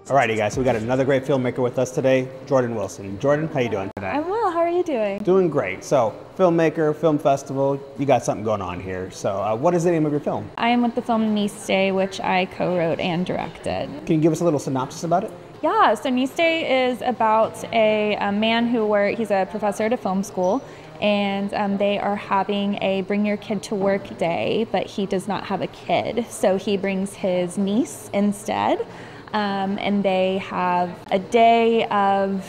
Alrighty guys, so we got another great filmmaker with us today, Jordan Wilson. Jordan, how you doing today? I'm well, how are you doing? Doing great. So, filmmaker, film festival, you got something going on here. So, what is the name of your film? I am with the film Nice Day, which I co-wrote and directed. Can you give us a little synopsis about it? Yeah, so Nice Day is about a man he's a professor at a film school, and they are having a bring your kid to work day, but he does not have a kid, so he brings his niece instead. And they have a day of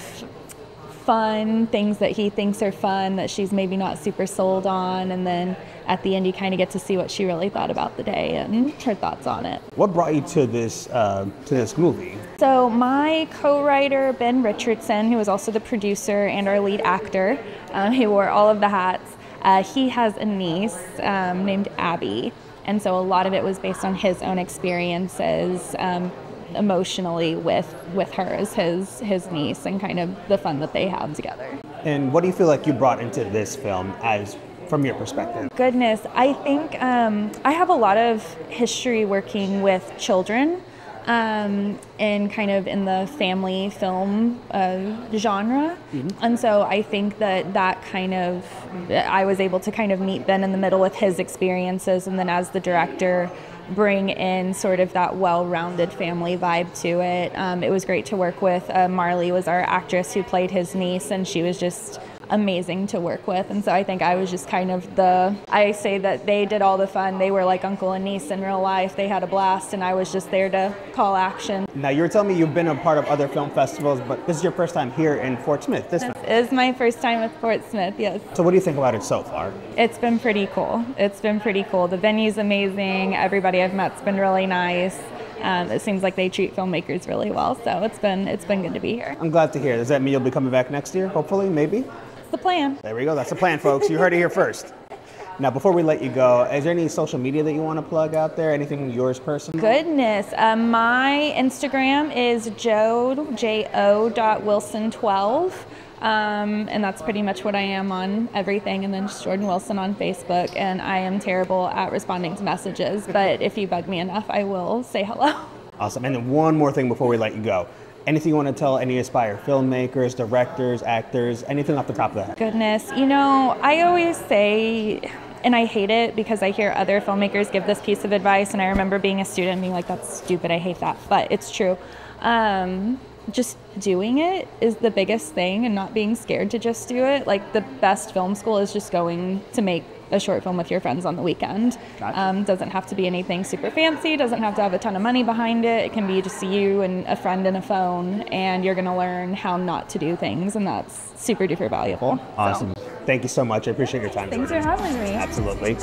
fun, things that he thinks are fun that she's maybe not super sold on, and then at the end you kind of get to see what she really thought about the day and her thoughts on it. What brought you to this movie? So my co-writer, Ben Richardson, who is also the producer and our lead actor, he wore all of the hats, he has a niece named Abby, and so a lot of it was based on his own experiences emotionally with her as his niece, and kind of the fun that they have together. And what do you feel like you brought into this film from your perspective? Goodness, I think I have a lot of history working with children and kind of in the family film genre. And so I think that kind of, I was able to kind of meet Ben in the middle with his experiences, and then as the director bring in sort of that well-rounded family vibe to it. It was great to work with. Marley was our actress who played his niece, and she was just amazing to work with. And so I think I was just kind of I say that they did all the fun. They were like uncle and niece in real life. They had a blast, and I was just there to call action. Now, you were telling me you've been a part of other film festivals, but this is your first time here in Fort Smith. This is my first time with Fort Smith, yes. So what do you think about it so far? It's been pretty cool. It's been pretty cool. The venue's amazing. Everybody I've met's been really nice. It seems like they treat filmmakers really well, so it's been good to be here. I'm glad to hear. Does that mean you'll be coming back next year, hopefully, maybe? That's the plan. There we go. That's the plan, folks. You heard it here first. Now, before we let you go, is there any social media that you want to plug out there? Anything yours personally? Goodness. My Instagram is jo.wilson12. And that's pretty much what I am on everything. And then just Jordan Wilson on Facebook. And I am terrible at responding to messages, but if you bug me enough, I will say hello. Awesome. And then one more thing before we let you go. Anything you want to tell any aspired filmmakers, directors, actors, anything off the top of that? Goodness, I always say, and I hate it because I hear other filmmakers give this piece of advice, and I remember being a student and being like, that's stupid, I hate that, but it's true. Just doing it is the biggest thing, and not being scared to just do it. Like, the best film school is just going to make a short film with your friends on the weekend. Gotcha. Doesn't have to be anything super fancy, doesn't have to have a ton of money behind it. It can be just you and a friend and a phone, and you're gonna learn how not to do things, and that's super duper valuable. Awesome. So. Thank you so much. I appreciate your time. Thanks for having me. Absolutely.